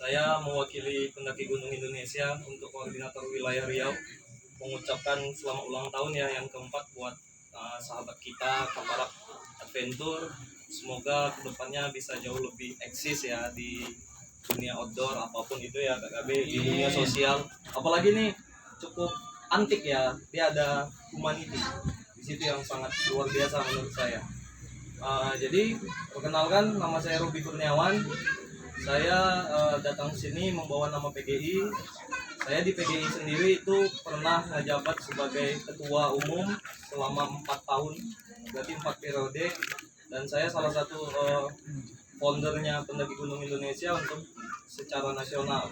Saya mewakili pendaki Gunung Indonesia untuk koordinator wilayah Riau mengucapkan selamat ulang tahun ya yang keempat buat sahabat kita Kaparak Adventure. Semoga kedepannya bisa jauh lebih eksis ya di dunia outdoor apapun itu ya KKB, di dunia sosial. Apalagi nih cukup antik ya, dia ada humanity di situ yang sangat luar biasa menurut saya. Jadi perkenalkan, nama saya Ruby Kurniawan. Saya datang sini membawa nama PGI. Saya di PGI sendiri itu pernah menjabat sebagai ketua umum selama 4 tahun, berarti 4 periode. Dan saya salah satu foundernya pendaki Gunung Indonesia untuk secara nasional.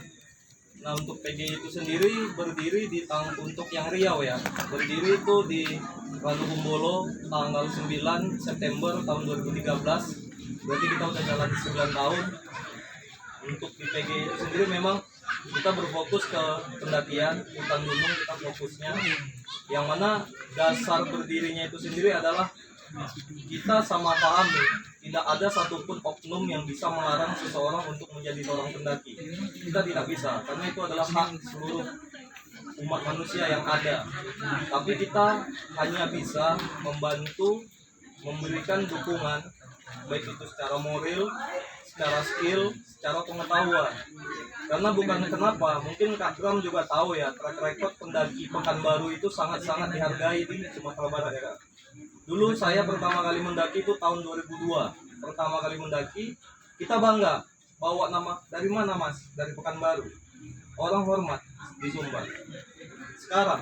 Nah, untuk PGI itu sendiri berdiri untuk yang Riau ya, berdiri itu di Ranukumbolo tanggal 9 September tahun 2013. Berarti kita udah jalan 9 tahun. Untuk di PGI itu sendiri memang kita berfokus ke pendakian hutan gunung, kita fokusnya yang mana dasar berdirinya itu sendiri adalah kita sama paham nih, tidak ada satupun oknum yang bisa melarang seseorang untuk menjadi seorang pendaki. Kita tidak bisa, karena itu adalah hak seluruh umat manusia yang ada. Tapi kita hanya bisa membantu, memberikan dukungan, baik itu secara moral, secara skill, secara pengetahuan. Karena bukan kenapa, mungkin Kak Bram juga tahu ya, track record pendaki Pekanbaru itu sangat-sangat dihargai di Sumatera Barat ya Kak. Dulu saya pertama kali mendaki itu tahun 2002. Pertama kali mendaki, kita bangga bawa nama dari mana Mas? Dari Pekanbaru. Orang hormat di Sumbar. Sekarang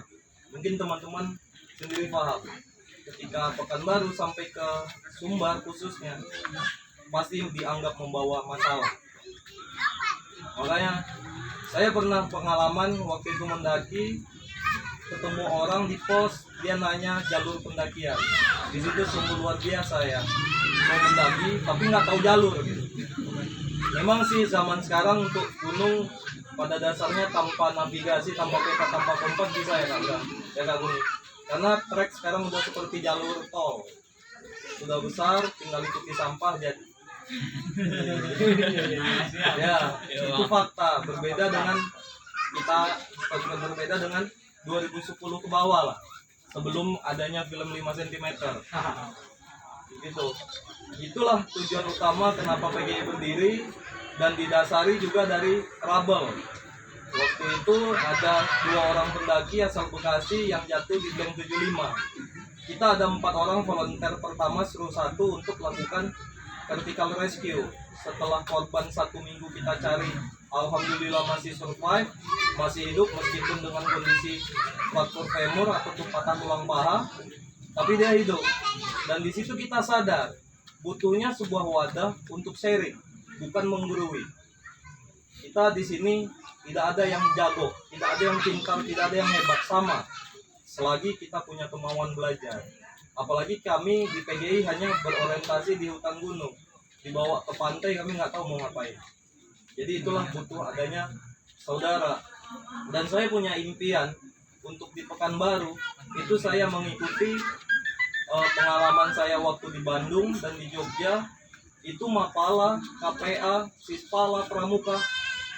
mungkin teman-teman sendiri paham, ketika Pekanbaru sampai ke Sumbar khususnya pasti dianggap membawa masalah. Makanya saya pernah pengalaman waktu itu mendaki, ketemu orang di pos, dia nanya jalur pendakian. Di situ sungguh luar biasa ya, mau mendaki tapi nggak tahu jalur gitu. Memang sih zaman sekarang untuk gunung pada dasarnya tanpa navigasi, tanpa peta, tanpa kompas bisa ya Kak, ya Kak Guni. Karena trek sekarang udah seperti jalur tol, sudah besar, tinggal ikuti sampah jadi. Ya, itu fakta. Berbeda dengan berbeda dengan 2010 ke bawah lah, sebelum adanya film 5 cm. Gitu. Itulah tujuan utama kenapa PGI berdiri, dan didasari juga dari trouble. Waktu itu ada 2 orang pendaki asal Bekasi yang jatuh di Bank 75. Kita ada 4 orang volunteer pertama seru 1 untuk melakukan vertical rescue. Setelah korban 1 minggu kita cari, alhamdulillah masih survive, masih hidup meskipun dengan kondisi fraktur femur atau patah tulang paha, tapi dia hidup. Dan di situ kita sadar butuhnya sebuah wadah untuk sharing, bukan menggurui. Kita di sini tidak ada yang jago, tidak ada yang pintar, tidak ada yang hebat, sama. Selagi kita punya kemauan belajar. Apalagi kami di PGI hanya berorientasi di hutan gunung, dibawa ke pantai kami nggak tahu mau ngapain. Jadi itulah butuh adanya saudara. Dan saya punya impian untuk di Pekanbaru itu saya mengikuti pengalaman saya waktu di Bandung dan di Jogja. Itu Mapala, KPA, Sispala, Pramuka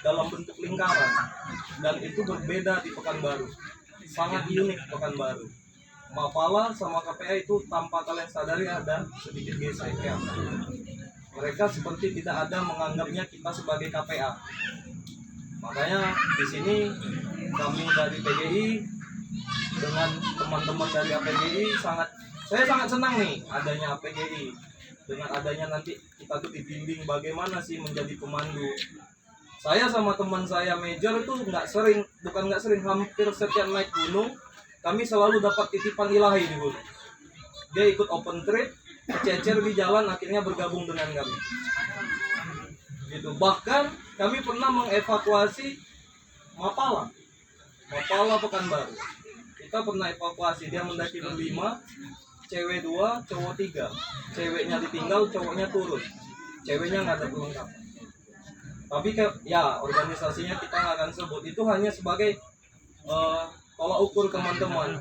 dalam bentuk lingkaran, dan itu berbeda di Pekanbaru. Sangat unik Pekanbaru. Mapala sama KPA itu tanpa kalian sadari ada sedikit gesek ya. Mereka seperti tidak ada menganggapnya kita sebagai KPA. Makanya di sini kami dari PGI dengan teman-teman dari APGI saya sangat senang nih adanya APGI. Dengan adanya nanti kita tuh dibimbing bagaimana sih menjadi pemandu. Saya sama teman saya Major itu hampir setiap naik gunung kami selalu dapat titipan ilahi di gunung. Dia ikut open trip, cecer di jalan, akhirnya bergabung dengan kami. Gitu. Bahkan kami pernah mengevakuasi Mapala Pekanbaru. Kita pernah evakuasi, dia mendaki 5, cewek 2, cowok 3. Ceweknya ditinggal, cowoknya turun. Ceweknya nggak ada perlengkapan. Tapi ya organisasinya kita nggak akan sebut. Itu hanya sebagai tolak ukur teman-teman,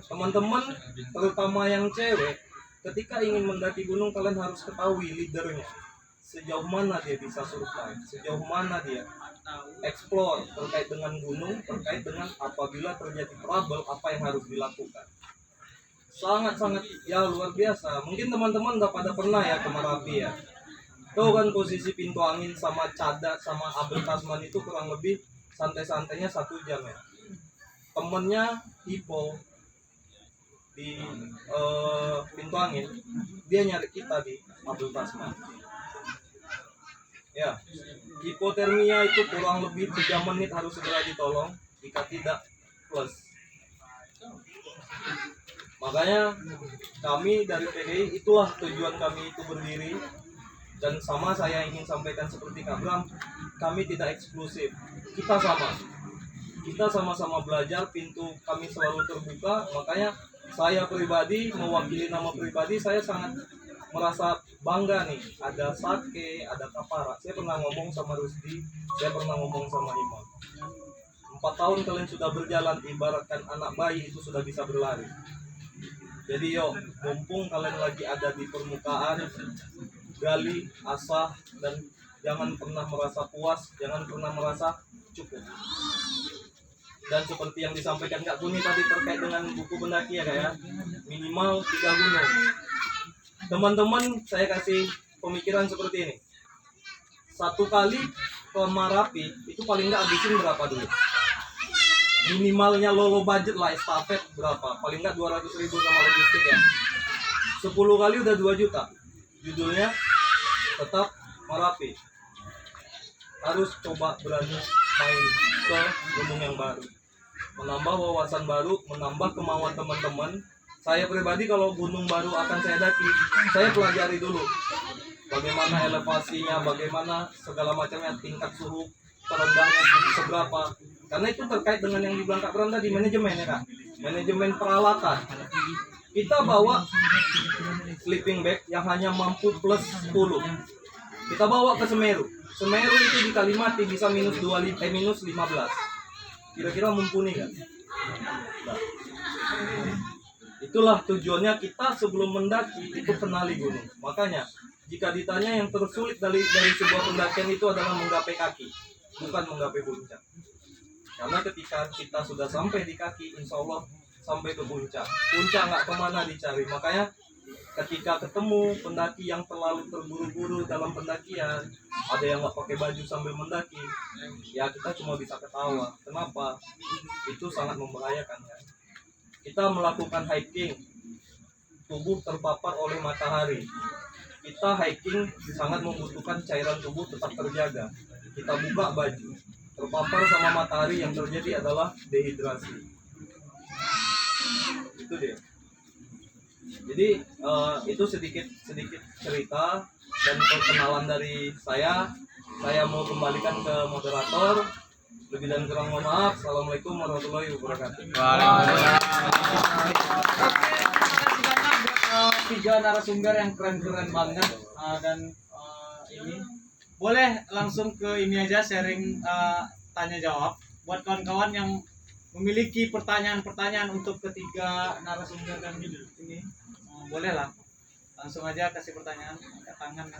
terutama yang cewek. Ketika ingin mendaki gunung, kalian harus ketahui leadernya. sejauh mana dia bisa survive, sejauh mana dia explore terkait dengan gunung, terkait dengan apabila terjadi trouble apa yang harus dilakukan. Sangat-sangat ya luar biasa. Mungkin teman-teman udah pada pernah ya ke Merapi ya. Tuh kan posisi pintu angin sama Cada sama Abel Tasman itu kurang lebih santai-santainya 1 jam ya. Temennya Ipo di pintu angin, dia nyari kita di Abel Tasman. Ya, hipotermia itu kurang lebih 3 menit harus segera ditolong, jika tidak plus. Makanya kami dari PGI itulah tujuan kami itu berdiri. Dan sama saya ingin sampaikan seperti Kak Bram, kami tidak eksklusif. Kita sama-sama belajar, pintu kami selalu terbuka. Makanya saya pribadi, mewakili nama pribadi, saya sangat merasa bangga nih. Ada Sake, ada Kapara. Saya pernah ngomong sama Rusdi, saya pernah ngomong sama Imam. 4 tahun kalian sudah berjalan, ibaratkan anak bayi itu sudah bisa berlari. Jadi yuk, mumpung kalian lagi ada di permukaan, gali, asah, dan jangan pernah merasa puas, jangan pernah merasa cukup. Dan seperti yang disampaikan Kak Kuni tadi terkait dengan buku pendaki ya Kak ya, minimal 3 gunung. Teman-teman, saya kasih pemikiran seperti ini. 1 kali ke Merapi itu paling nggak habisin berapa dulu? Minimalnya low budget lah, estafet berapa? Paling nggak 200.000 sama logistik ya. 10 kali udah 2 juta. Judulnya tetap Merapi. Harus coba berani main ke gunung yang baru, menambah wawasan baru, menambah kemauan teman-teman. Saya pribadi kalau gunung baru akan saya daki, saya pelajari dulu bagaimana elevasinya, bagaimana segala macamnya, tingkat suhu terendahnya seberapa. Karena itu terkait dengan yang dibilang Kak Bram tadi, manajemen ya Kak, manajemen peralatan. Kita bawa sleeping bag yang hanya mampu plus 10. Kita bawa ke Semeru. Semeru itu di Kalimati bisa minus 15. Kira-kira mumpuni kan? Nah, itulah tujuannya kita sebelum mendaki itu kenali gunung. Makanya jika ditanya yang tersulit dari sebuah pendakian itu adalah menggapai kaki, bukan menggapai puncak. Karena ketika kita sudah sampai di kaki, insya Allah sampai ke puncak. Puncak nggak kemana dicari. Makanya ketika ketemu pendaki yang terlalu terburu-buru dalam pendakian, ada yang nggak pakai baju sambil mendaki, ya kita cuma bisa ketawa. Kenapa? Itu sangat membahayakan kan. Kita melakukan hiking, tubuh terpapar oleh matahari. Kita hiking sangat membutuhkan cairan tubuh tetap terjaga. Kita buka baju, terpapar sama matahari, yang terjadi adalah dehidrasi. Itu dia. Jadi itu sedikit cerita dan perkenalan dari saya. Saya mau kembalikan ke moderator. Lebih dan kurang mohon maaf. Assalamualaikum warahmatullahi wabarakatuh. Tiga narasumber yang keren-keren banget, dan ini boleh langsung ke ini aja, sharing tanya jawab buat kawan-kawan yang memiliki pertanyaan-pertanyaan untuk ketiga narasumber dan ini, boleh lah langsung aja kasih pertanyaan, angkat tangan.